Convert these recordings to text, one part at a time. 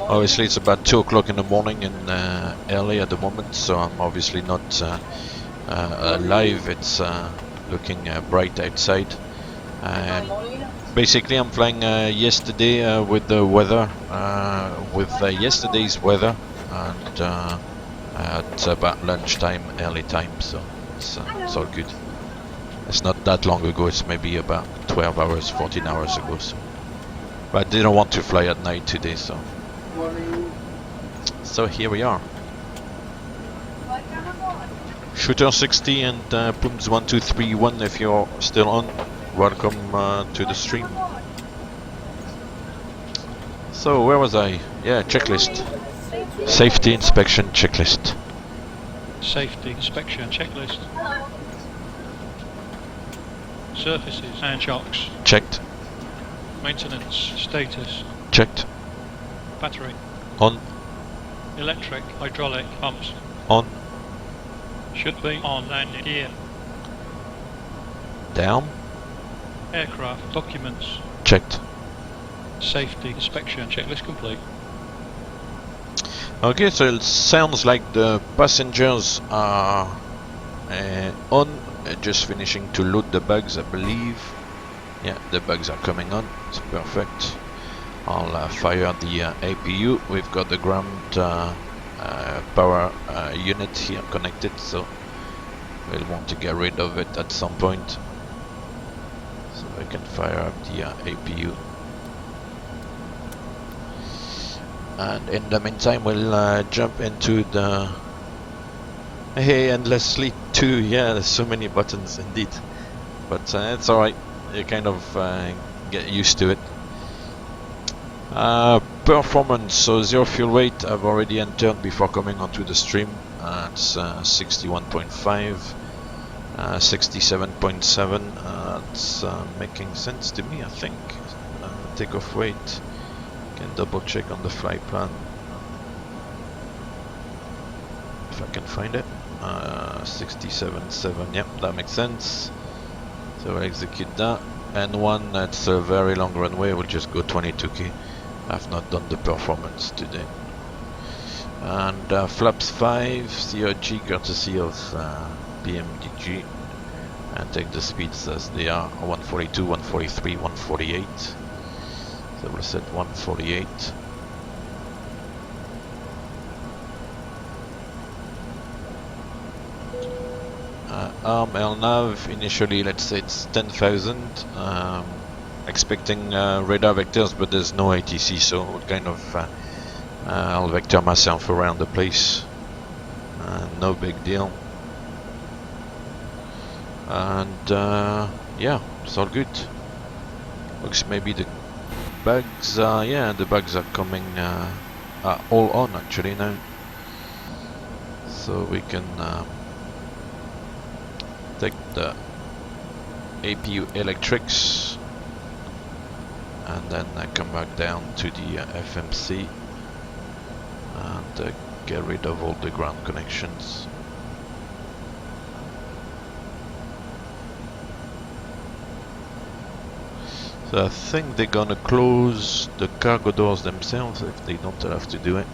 Obviously it's about 2 o'clock in the morning in LA at the moment, so I'm obviously not live. It's looking bright outside. Basically I'm flying yesterday with the weather, with yesterday's weather, and at about lunchtime, early time, so it's all good. It's not that long ago, it's maybe about 12 hours, 14 hours ago, so. But I didn't want to fly at night today, so here we are. Shooter 60 and Pooms 1231, if you're still on, welcome to the stream. So where was I? Yeah, checklist. Safety inspection checklist. Safety inspection checklist. Surfaces and shocks. Checked. Maintenance status. Checked. Battery. On. Electric, hydraulic pumps. On. Should be on landing gear. Down. Aircraft documents. Checked. Safety inspection checklist complete. Okay, so it sounds like the passengers are on, just finishing to load the bags, I believe. Yeah, the bags are coming on, it's perfect. I'll fire the APU. We've got the ground power unit here connected, so we'll want to get rid of it at some point. So I can fire up the APU. And in the meantime, we'll jump into the endlessly 2. Yeah, there's so many buttons indeed, but it's alright. You kind of get used to it. Performance, so 0 fuel weight I've already entered before coming onto the stream. It's 61.5, 67.7. It's making sense to me, I think. Takeoff weight, can double check on the flight plan if I can find it. 67.7, yep, that makes sense. So we'll execute that. And one that's a very long runway, we'll just go 22k. I've not done the performance today. And flaps 5, CRG courtesy of PMDG. And take the speeds as they are, 142, 143, 148. So we'll set 148. Arm LNAV, initially let's say it's 10,000. Expecting radar vectors, but there's no ATC, so what kind of I'll vector myself around the place. No big deal. And yeah, it's all good. Looks maybe the bugs are, yeah, the bugs are coming are all on actually now. So we can take the APU electrics and then come back down to the FMC and get rid of all the ground connections. So I think they're gonna close the cargo doors themselves if they don't have to do it.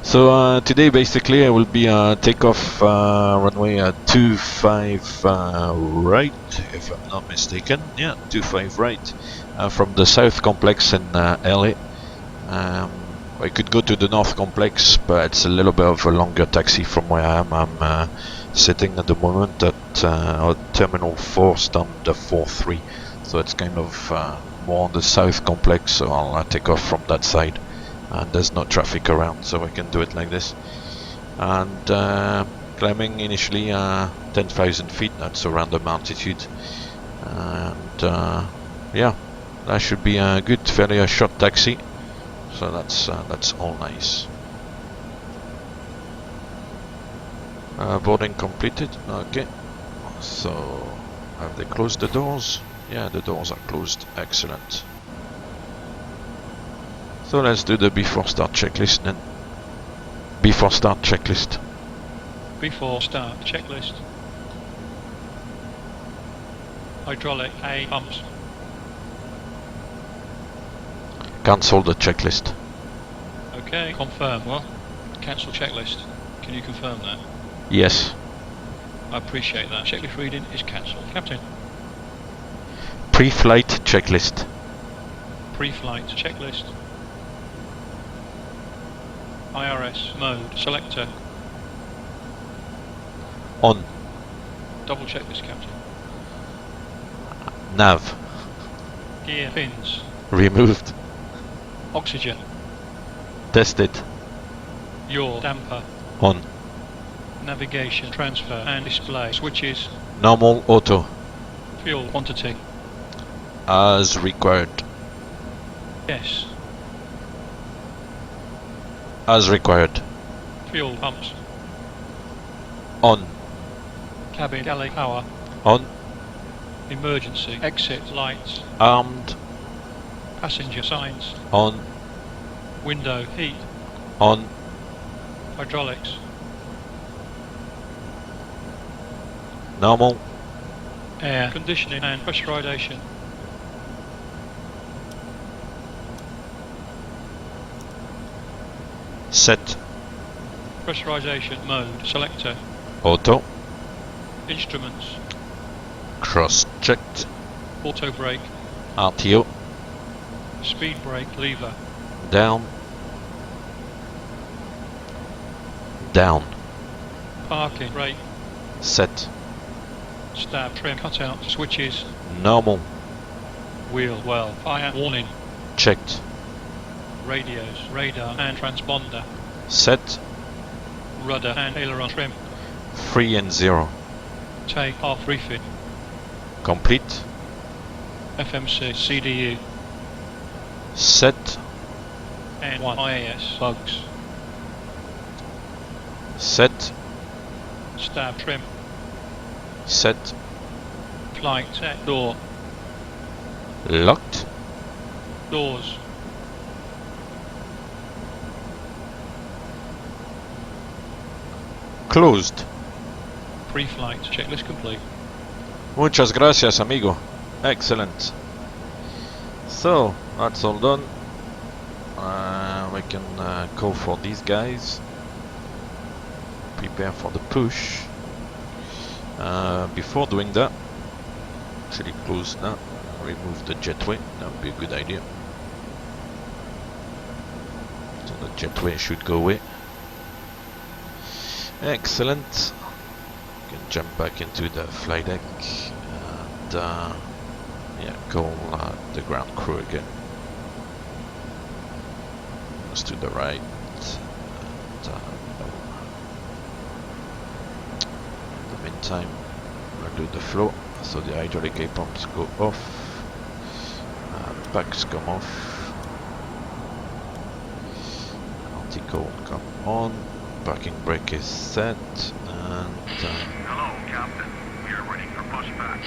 So today basically I will be takeoff runway 25 right, if I'm not mistaken. Yeah, 25 right from the south complex in LA. I could go to the north complex, but it's a little bit of a longer taxi from where I am. I'm sitting at the moment at Terminal 4, stand 43, so it's kind of more on the south complex, so I'll take off from that side. And there's no traffic around, so I can do it like this. And climbing initially 10,000 feet, that's a random altitude. And yeah, that should be a good, fairly short taxi. So that's all nice. Boarding completed. Okay. So have they closed the doors? Yeah, the doors are closed. Excellent. So let's do the before start checklist then. Before start checklist. Before start checklist. Hydraulic A pumps. Cancel the checklist. Okay, confirm. Well, cancel checklist. Can you confirm that? Yes. I appreciate that. Checklist reading is cancelled. Captain. Pre-flight checklist. Pre-flight checklist. IRS mode selector. On. Double check this, Captain. Nav. Gear pins. Removed. Oxygen. Tested. Yaw damper. On. Navigation transfer and display switches. Normal auto. Fuel quantity. As required. Yes. As required. Fuel pumps. On. Cabin galley power. On. Emergency exit lights. Armed. Passenger signs. On. Window heat. On. Hydraulics. Normal. Air conditioning and pressurization. Set. Pressurization mode selector. Auto. Instruments. Cross-checked. Auto brake. RTO. Speed brake lever. Down. Down. Parking brake. Set. Stab trim cutout switches. Normal. Wheel well fire warning. Checked. Radios, radar and transponder. Set. Rudder and aileron trim. 3 and 0. Takeoff refit. Complete. FMC CDU. Set. and 1 IAS bugs. Set. Stab trim. Set. Flight set door. Locked. Doors. Closed. Pre-flight checklist complete. Muchas gracias, amigo. Excellent. So, that's all done. We can go for these guys. Prepare for the push. Before doing that, actually close that. Remove the jetway. That would be a good idea. So the jetway should go away. Excellent. You can jump back into the flight deck and yeah, call the ground crew again. Just to the right. And, in the meantime, we'll do the flow. So the hydraulic air pumps go off. The packs come off. Anti-cold come on. Parking brake is set, and Hello, Captain. We are ready for pushback.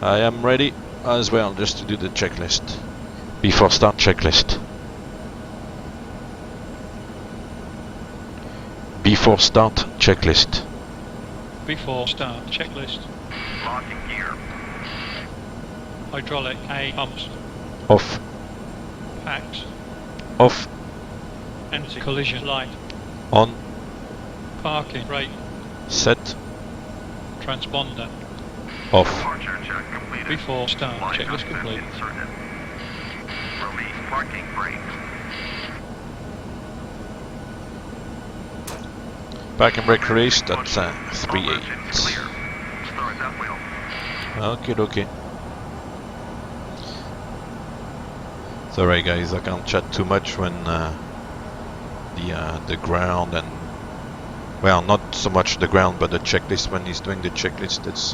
I am ready as well, just to do the checklist. Before start checklist. Before start checklist. Before start checklist. Locking gear. Hydraulic A pumps. Off. Packs. Off. Anti-collision light. On. Parking brake. Set. Transponder. Off. Departure check completed. Before start Line checklist has been complete. inserted. Release parking brakes. Parking brake released at Engine 3.8. clear. Start that wheel. Okay, okay. Sorry guys, I can't chat too much when the ground and, well, not so much the ground but the checklist. When he's doing the checklist, it's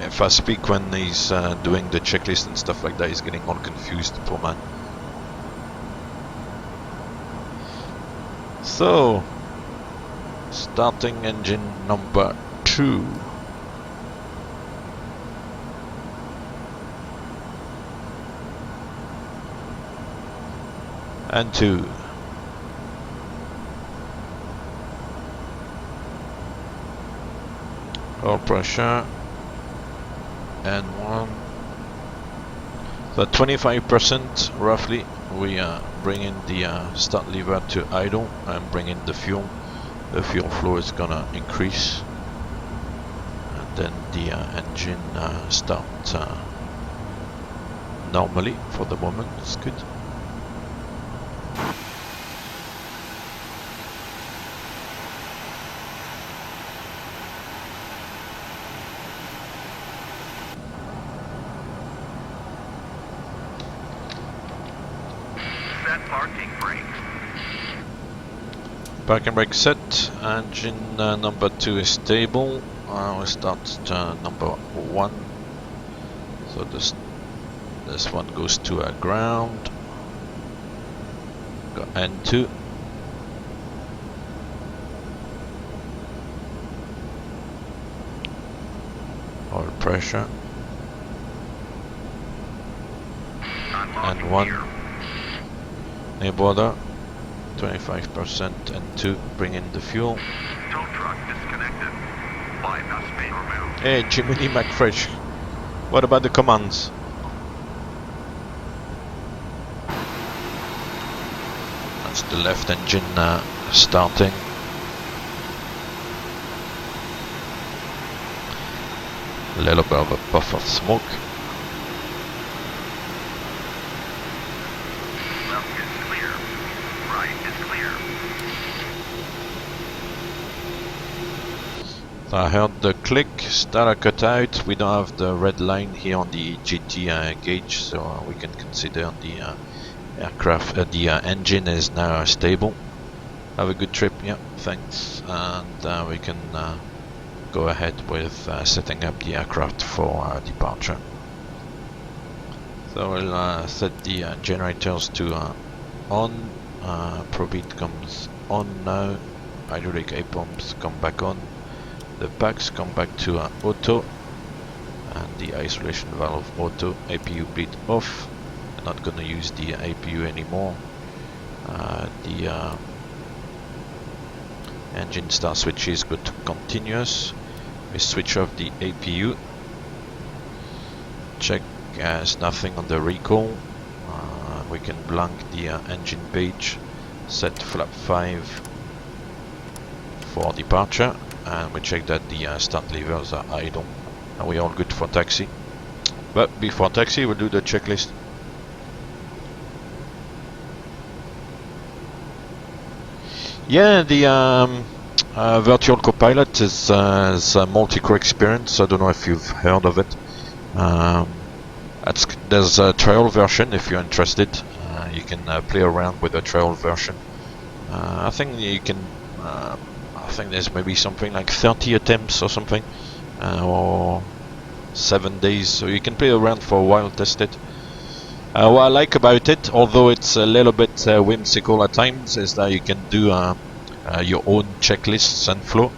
if I speak when he's doing the checklist and stuff like that, he's getting all confused, poor man. So, starting engine number 2. And 2. Oil pressure. And 1. So 25% roughly, we bring in the start lever to idle and bring in the fuel. The fuel flow is gonna increase, and then the engine start normally for the moment. It's good. Set parking brake. Parking brake set. Engine number 2 is stable. We start number 1. So this one goes to ground. Got N2. Oil pressure. And Unlocking 1. gear. Near border. 25% and 2. Bring in the fuel. Tow truck disconnected. Bypass being removed. Hey, Jiminy McFresh. What about the commands? That's the left engine starting. A little bit of a puff of smoke. Left is clear. Right is clear. So I heard the click, starter cut out. We don't have the red line here on the GT gauge, so we can consider the aircraft, the engine is now stable. Have a good trip, yeah, thanks. And we can go ahead with setting up the aircraft for departure. So we'll set the generators to on. Probeat comes on now. Hydraulic air pumps come back on. The packs come back to auto. And the isolation valve auto. APU bleed off. I'm not gonna use the APU anymore. The engine start switch is go to continuous. We switch off the APU. Check there's nothing on the recall. We can blank the engine page. Set flap 5 for departure, and we check that the start levers are idle. And we're all good for taxi. But before taxi, we'll do the checklist. Yeah, the virtual copilot is a multi-core experience. I don't know if you've heard of it. There's a trial version if you're interested. You can play around with a trial version. I think you can. I think there's maybe something like 30 attempts or something, or 7 days. So you can play around for a while, test it. What I like about it, although it's a little bit whimsical at times, is that you can do your own checklists and flow.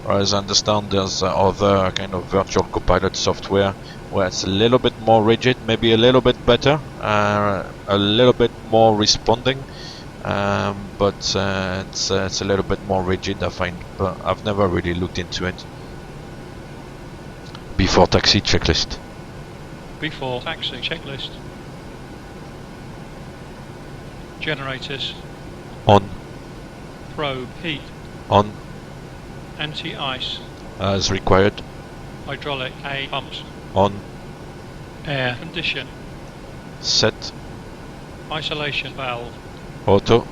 Whereas I understand there's other kind of virtual copilot software where it's a little bit more rigid, maybe a little bit better, a little bit more responding, but it's a little bit more rigid, I find. But I've never really looked into it. Before taxi checklist. Before taxi checklist. Generators. On. Probe heat. On. Anti-ice. As required. Hydraulic A pumps. On. Air condition. Set. Isolation valve. Auto.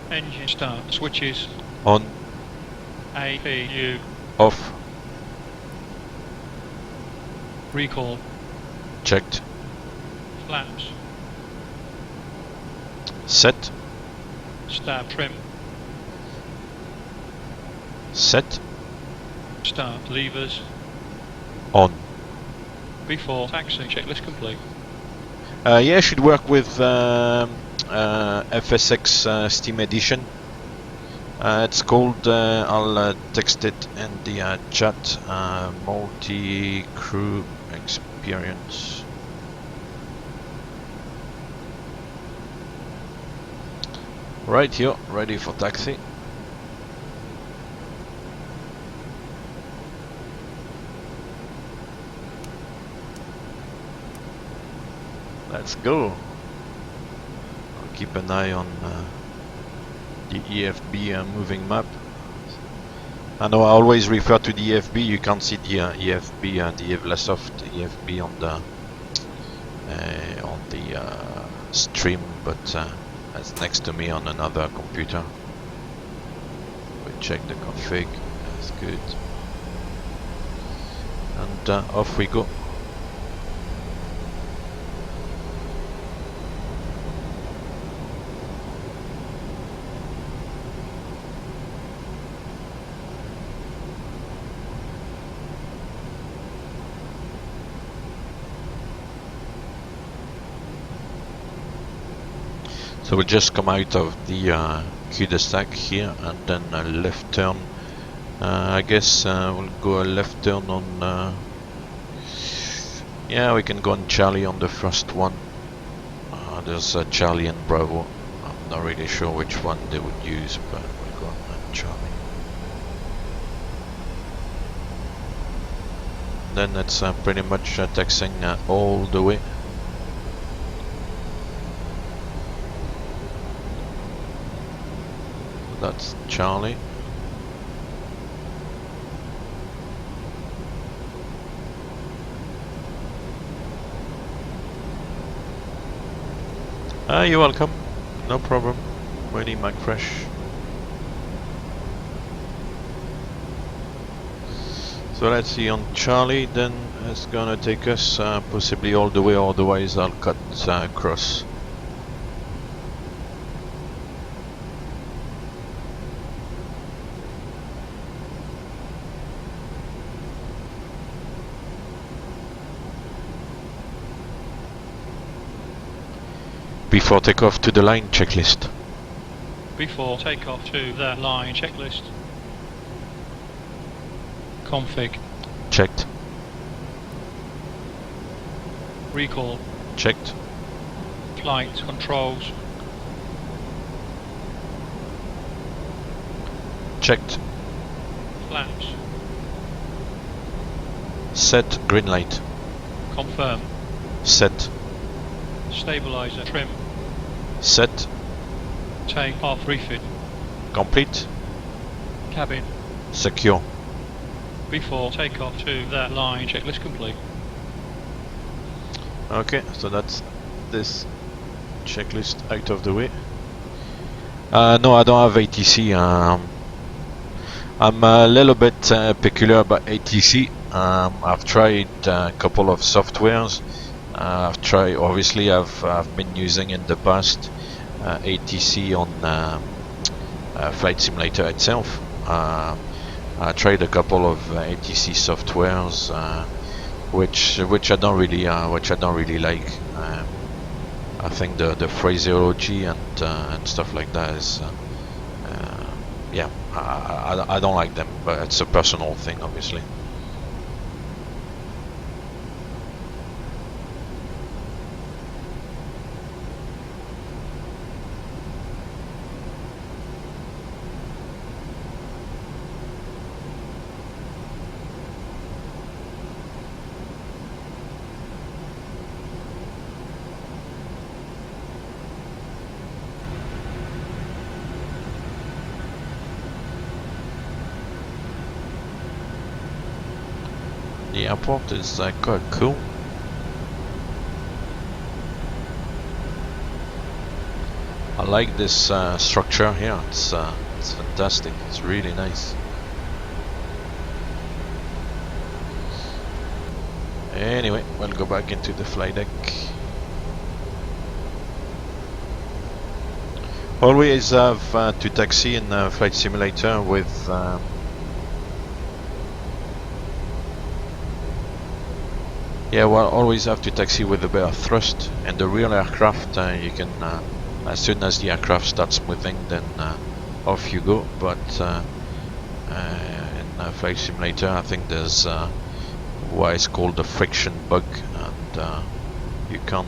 Engine start switches. On. APU. Off. Recall. Checked. Flaps. Set. Stab trim. Set. Start levers. On. Before taxi checklist complete. Yeah, should work with FSX Steam Edition. It's called, I'll text it in the chat, multi-crew experience. Right here, ready for taxi. Let's go. I'll keep an eye on the EFB moving map. I know I always refer to the EFB. You can't see the EFB, the Evlasoft EFB on the stream, but it's next to me on another computer. We check the config. That's good. And off we go. So we'll just come out of the cul-de-sac here and then a left turn. I guess we'll go a left turn on. Yeah, we can go on Charlie on the first one. There's Charlie and Bravo. I'm not really sure which one they would use, but we'll go on Charlie. Then it's pretty much taxiing all the way. That's Charlie. You're welcome. No problem. Ready, Mac Fresh. So let's see on Charlie, then it's gonna take us possibly all the way, otherwise I'll cut across. Before takeoff to the line checklist. Before takeoff to the line checklist. Config. Checked. Recall. Checked. Flight controls. Checked. Flaps. Set green light. Confirm. Set. Stabilizer trim. Set. Take off refit. Complete. Cabin. Secure. Before takeoff to the line checklist complete. Okay, so that's this checklist out of the way. No, I don't have ATC. I'm a little bit peculiar about ATC. I've tried a couple of softwares. I've tried, obviously, I've been using in the past ATC on Flight Simulator itself. I tried a couple of ATC softwares, which I don't really like. I think the phraseology and stuff like that is, yeah, I don't like them, but it's a personal thing, obviously. The airport is quite cool. I like this structure here. It's fantastic. It's really nice. Anyway, we'll go back into the flight deck. Always have to taxi in Flight Simulator with yeah, well, always have to taxi with a bit of thrust. And the real aircraft, you can, as soon as the aircraft starts moving, then off you go. But in Flight Simulator, I think there's what is called the friction bug, and you can't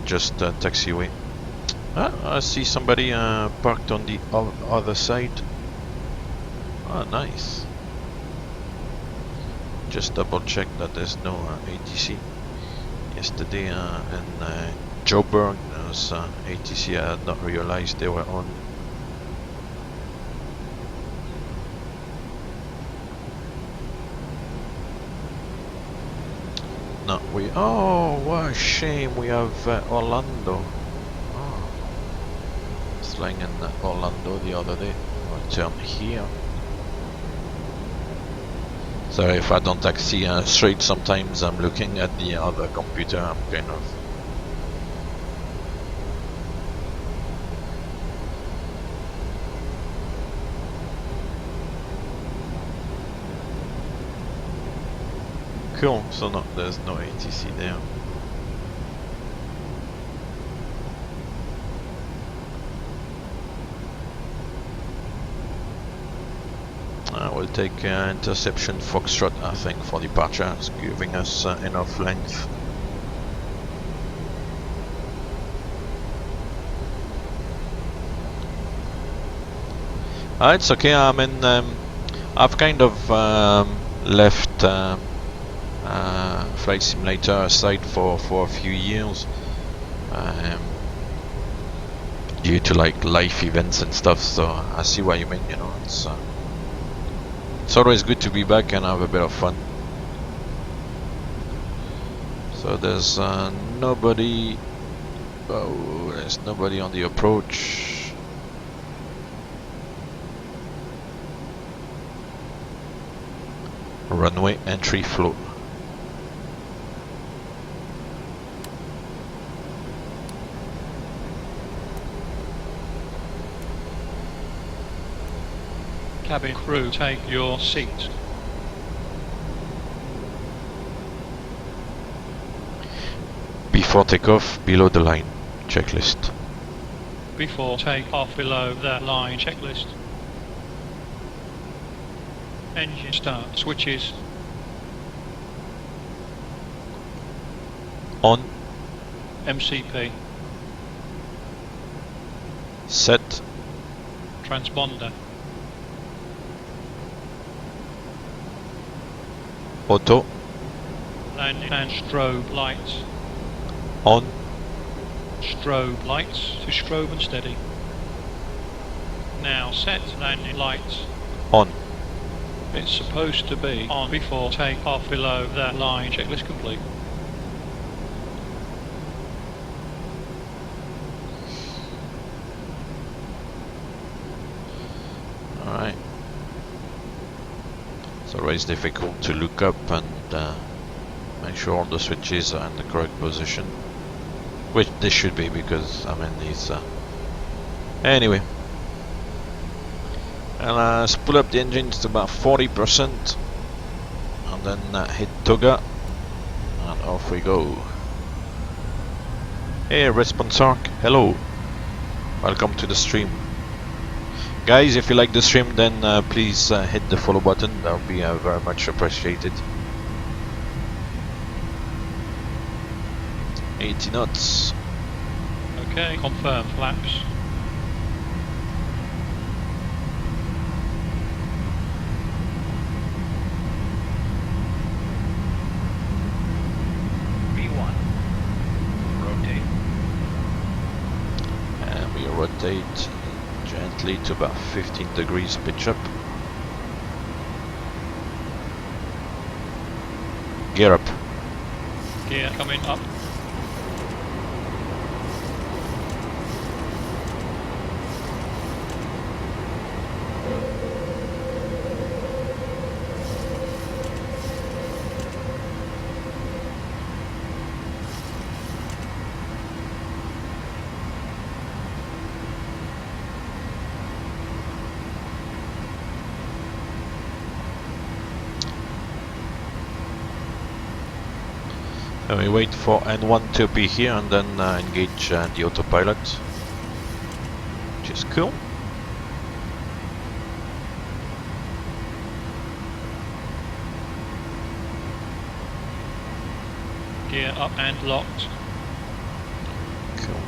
just taxi away. I see somebody parked on the other side. Oh, nice. just double check that there's no ATC. Yesterday in Joburg there was ATC. I had not realized they were on. No, oh, what a shame, we have Orlando. Oh, flying in Orlando the other day. I'll turn here. Sorry if I don't see straight, sometimes I'm looking at the other computer, I'm kind of... Cool, so no, there's no ATC there. We'll take interception Foxtrot, I think, for departure. It's giving us enough length. It's okay. I mean, I've kind of left Flight Simulator aside for a few years due to like life events and stuff. So I see what you mean. You know, it's always good to be back and have a bit of fun. So there's nobody. Oh, there's nobody on the approach. Runway entry flow. Cabin crew, take your seat. Before takeoff, below the line. Checklist. Before takeoff, below the line checklist. Engine start switches. On. MCP. Set. Transponder. Auto. Landing and strobe lights. On. Strobe lights to strobe and steady. Now set landing lights. On. It's supposed to be on before takeoff, below that line checklist complete. Alright. It's always difficult to look up and make sure all the switches are in the correct position. Which they should be, because I mean these anyway. And let's pull up the engines to about 40% and then hit Toga and off we go. Hey Response Arc, hello, welcome to the stream. Guys, if you like the stream, then please hit the follow button, that would be very much appreciated. 80 knots. Okay, confirm flaps. V1. Rotate. And we rotate gently to about 15 degrees, pitch up. Gear up. Gear coming up. And we wait for N1 to be here and then engage the autopilot, which is cool. Gear up and locked. Cool.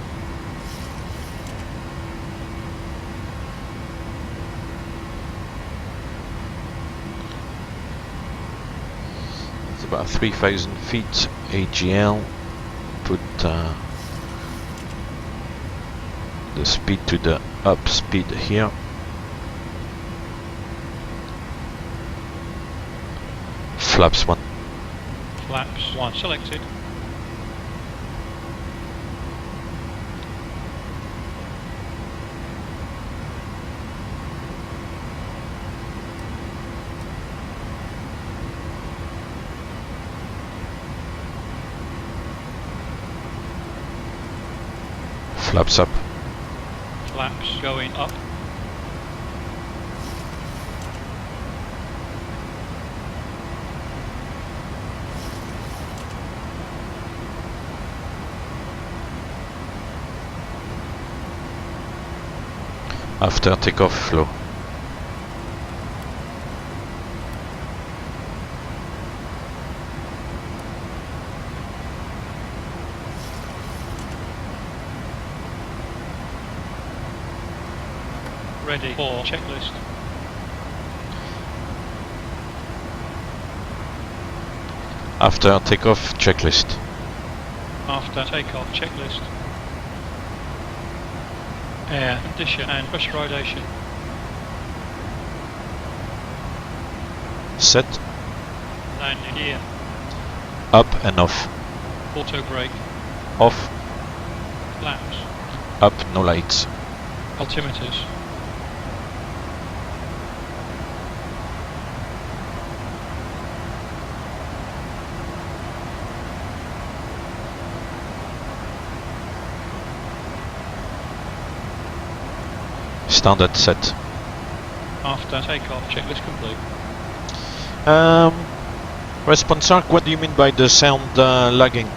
about 3,000 feet AGL. Put the speed to the up speed here. Flaps 1. Flaps 1 selected. Flaps up. Flaps going up. After takeoff, flow. Ready for checklist. After takeoff, checklist. After takeoff checklist. Air condition and pressurization. Set. Landing gear. Up and off. Auto brake. Off. Flaps. Up, no lights. Altimeters. Standard set. After takeoff checklist complete. Response arc, what do you mean by the sound lagging?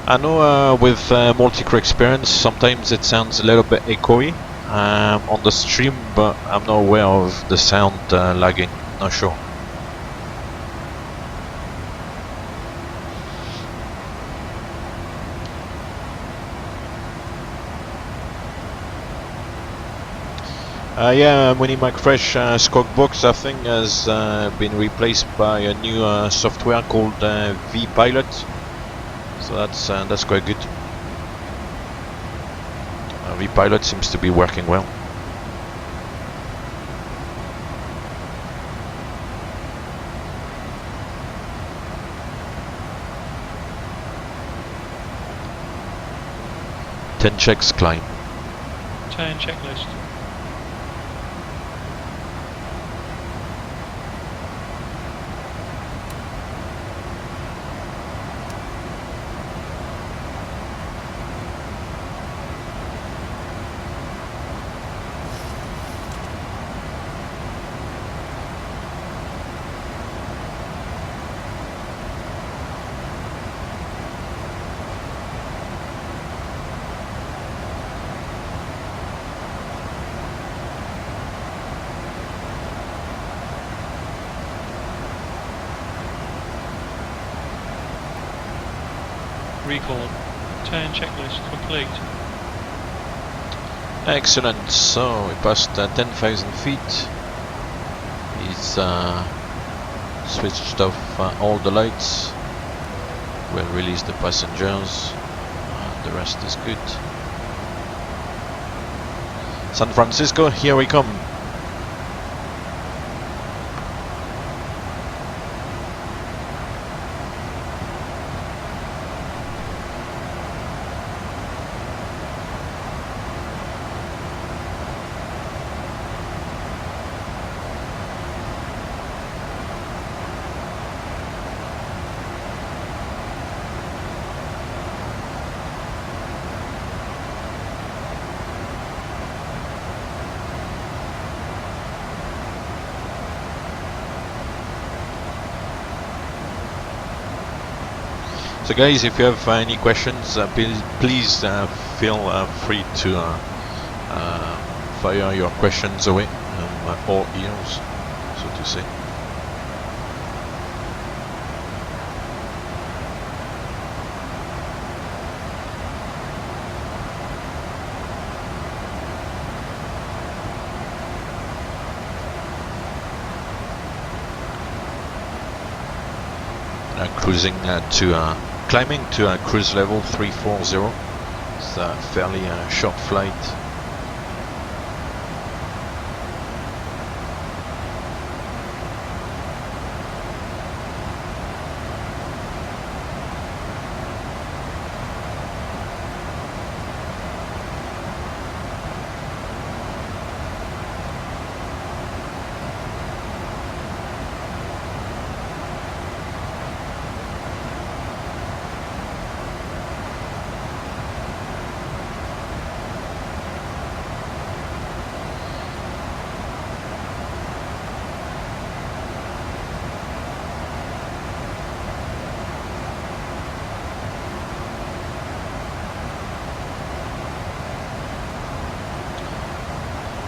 I know with multi-crew experience sometimes it sounds a little bit echoey on the stream, but I'm not aware of the sound lagging, not sure. Yeah, Winnie McFresh Squawk Box I think has been replaced by a new software called vPilot, so that's quite good. vPilot seems to be working well. Ten checks climb. 10 checklist. Recall. 10 checklist complete. Excellent, so we passed 10,000 feet. He's switched off all the lights. We'll release the passengers. The rest is good. San Francisco, here we come. So guys, if you have any questions, please feel free to fire your questions away. All ears, so to say. cruising climbing to cruise level 340. It's a fairly short flight.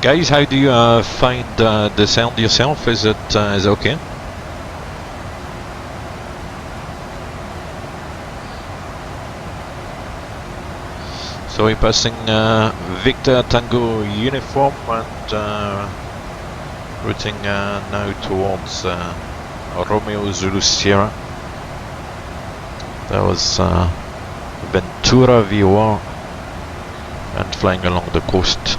Guys, how do you find the sound yourself? Is it okay? So we're passing Victor Tango uniform and routing now towards Romeo Zulu Sierra. That was Ventura VOA and flying along the coast.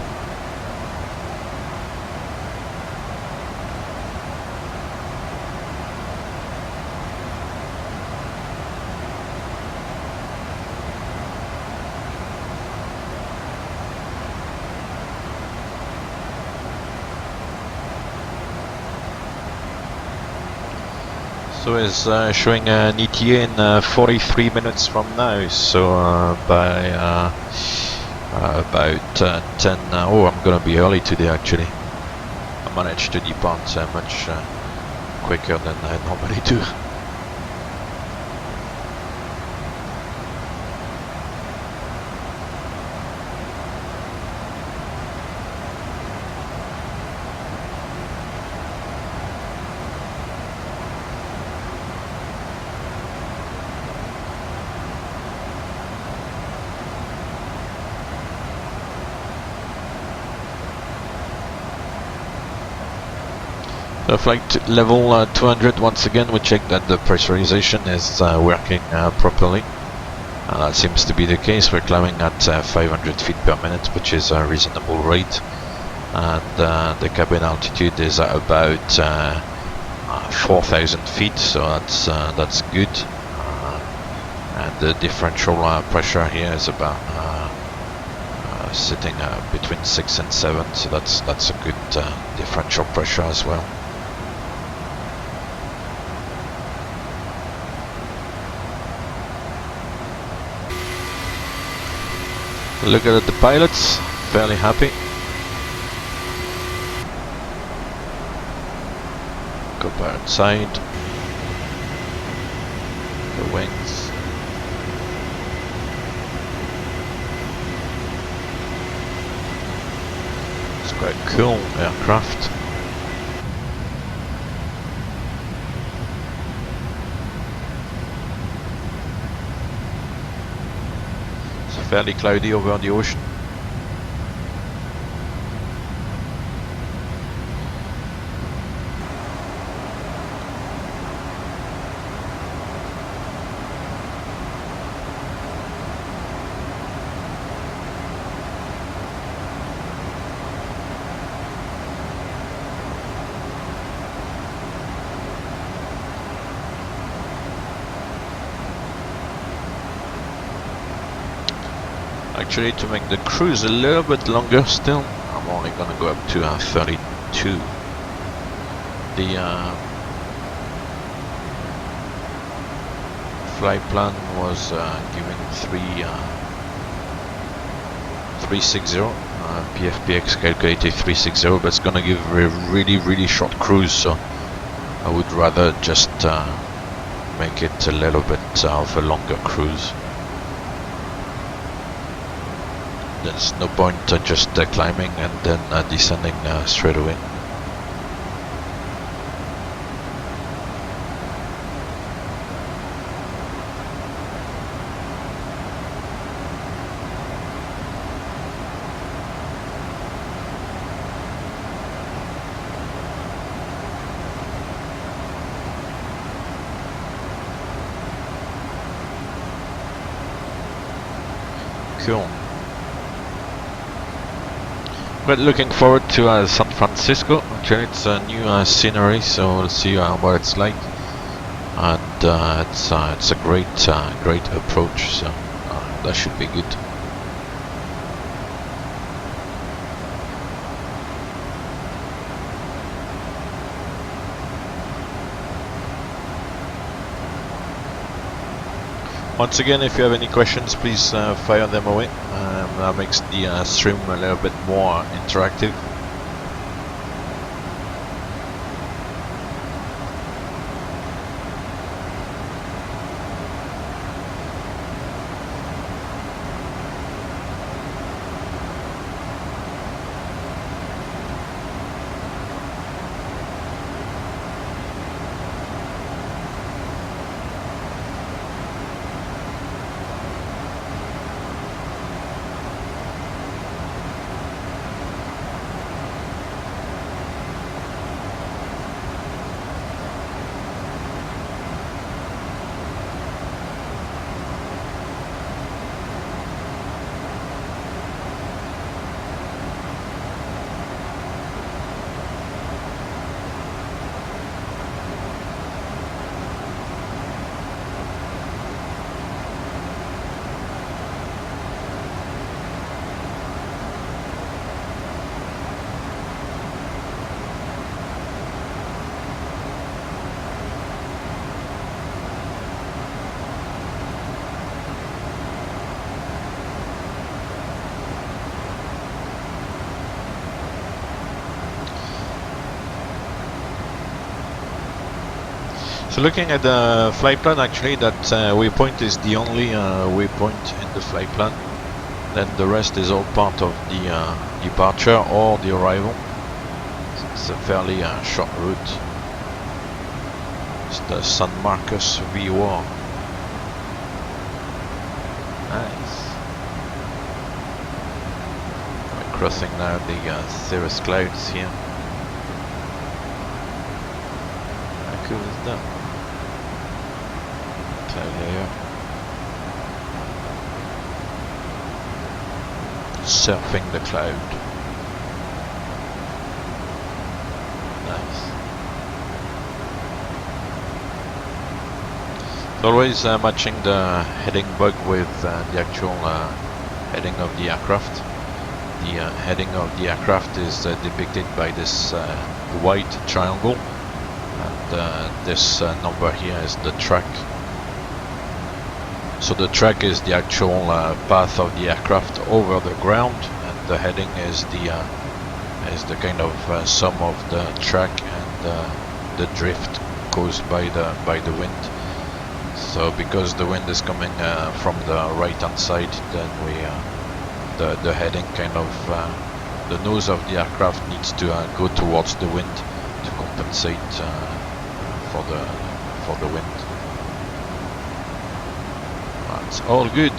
So it's showing an ETA in 43 minutes from now, so by about 10, oh, I'm gonna be early today actually. I managed to depart much quicker than I normally do. Flight level 200, once again we check that the pressurization is working properly. That seems to be the case. We're climbing at 500 feet per minute, which is a reasonable rate. And the cabin altitude is at about 4,000 feet, so that's good. And the differential pressure here is about sitting between 6 and 7, so that's a good differential pressure as well. Look at the pilots, fairly happy. Copilot side, the wings. It's quite cool aircraft. Fairly cloudy over the ocean. Actually, to make the cruise a little bit longer still, I'm only going to go up to 32. The flight plan was giving 360. PFPX calculated 360, but it's going to give a really short cruise, so I would rather just make it a little bit of a longer cruise. There's no point just climbing and then descending straight away. Cool. But looking forward to San Francisco. Actually, it's a new scenery, so we'll see what it's like. And it's a great approach, so that should be good. Once again, if you have any questions, please fire them away. That makes the stream a little bit more interactive. So looking at the flight plan, actually that waypoint is the only waypoint in the flight plan. Then the rest is all part of the departure or the arrival. So it's a fairly short route. It's the San Marcos V1. Nice. We're crossing now the cirrus clouds here. How cool is that? Cloud area. Surfing the cloud. Nice. Always matching the heading bug with the actual heading of the aircraft. The heading of the aircraft is depicted by this white triangle, and this number here is the track. So the track is the actual path of the aircraft over the ground, and the heading is the kind of sum of the track and the drift caused by the wind. So because the wind is coming from the right hand side, then the heading kind of the nose of the aircraft needs to go towards the wind to compensate for the wind. It's all good.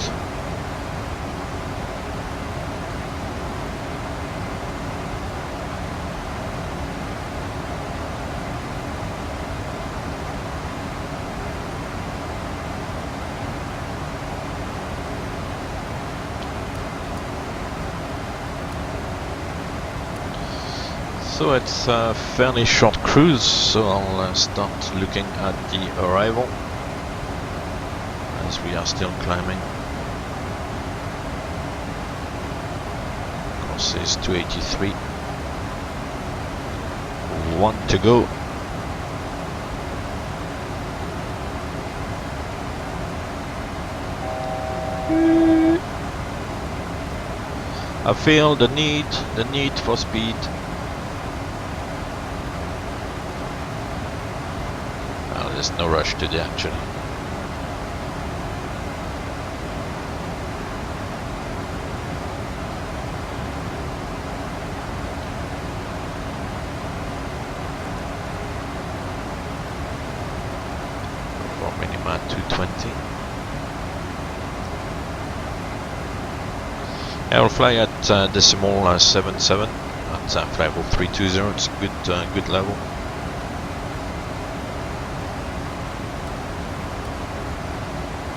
So it's a fairly short cruise, so I'll start looking at the arrival as we are still climbing. Course is 283. 1 to go. I feel the need for speed. Well, there's no rush today actually. For minima 220. I'll fly at decimal 77 at flight level 320. It's a good level.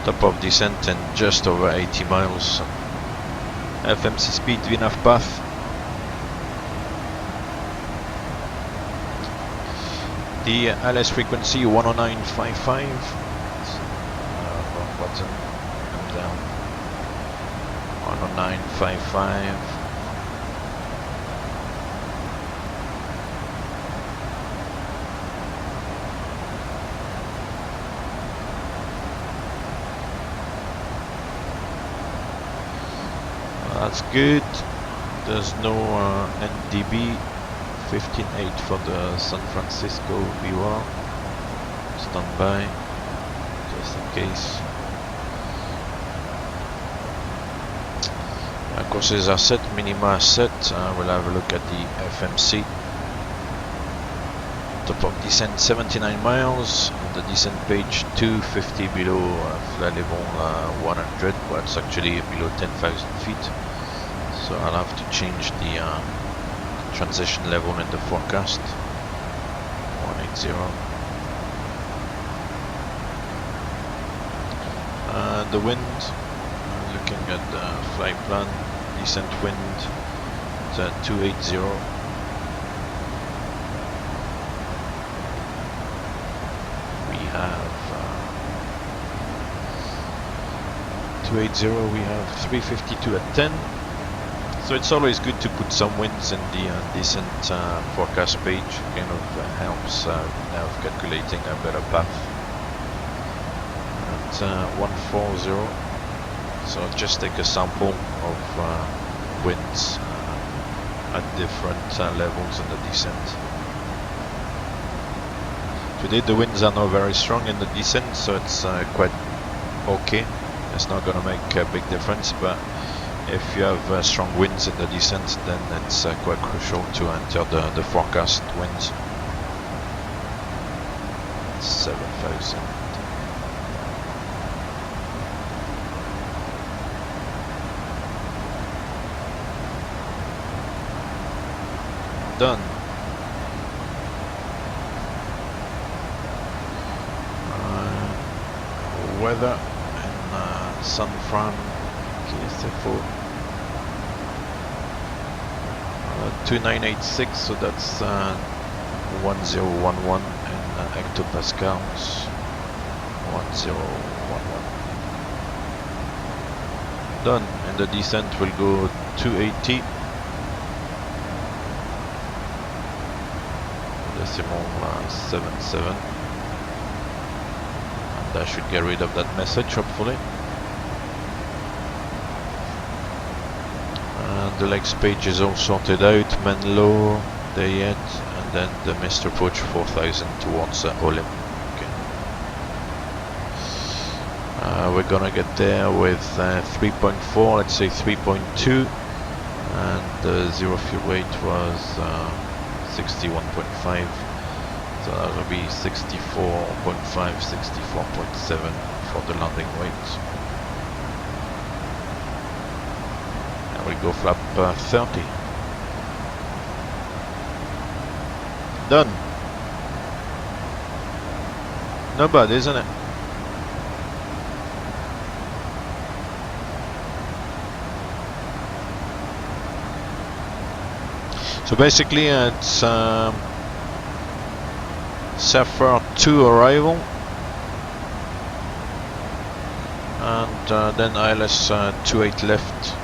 Top of descent and just over 80 miles. FMC speed, VNAV path. The LS frequency 109.55. Wrong button. Come down. 109.55. That's good. There's no NDB. 15.8 for the San Francisco viewer. Stand by, just in case. Courses are set, minima are set. We'll have a look at the FMC. Top of descent 79 miles. On the descent page 250 below flight level 100. Well, it's actually below 10,000 feet. So I'll have to change the transition level in the forecast. 180. The wind, looking at the flight plan, descent wind is at 280. We have 280, we have 352 at 10. So it's always good to put some winds in the descent forecast page. Kind of helps now calculating a better path. At 140, so just take a sample of winds at different levels in the descent. Today the winds are not very strong in the descent, so it's quite okay. It's not going to make a big difference, but if you have strong winds in the descent, then it's quite crucial to enter the forecast winds. 7,000. Done. Weather in San Fran. KSFO 2986, so that's 1011 in hectopascals. 1011. Done. And the descent will go 280. Decimal 77. And I should get rid of that message, hopefully. The legs page is all sorted out, Menlo, there yet, and then the missed approach 4000 towards Olim. Okay. We're gonna get there with 3.4, let's say 3.2, and the zero fuel weight was 61.5, so that will be 64.5, 64.7 for the landing weight. We go flap 30. Done. Not bad, isn't it? So basically it's Sapphire 2 arrival, and then ILS 28 left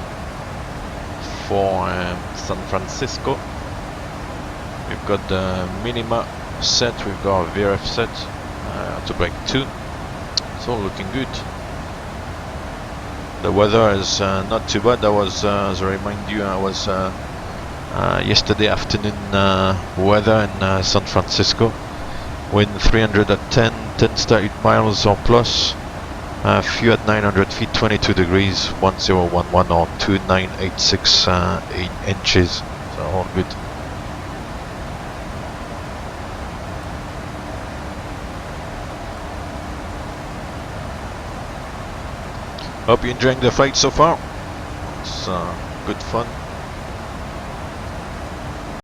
for San Francisco. We've got the minima set, we've got a VRF set to break 2. It's all looking good. The weather is not too bad. That was, as I remind you, I was yesterday afternoon weather in San Francisco. Wind 300 at 10, 10 miles or plus. Few at 900 feet, 22 degrees, 1011 or 2986 8 inches, so all good. Hope you're enjoying the flight so far. It's good fun.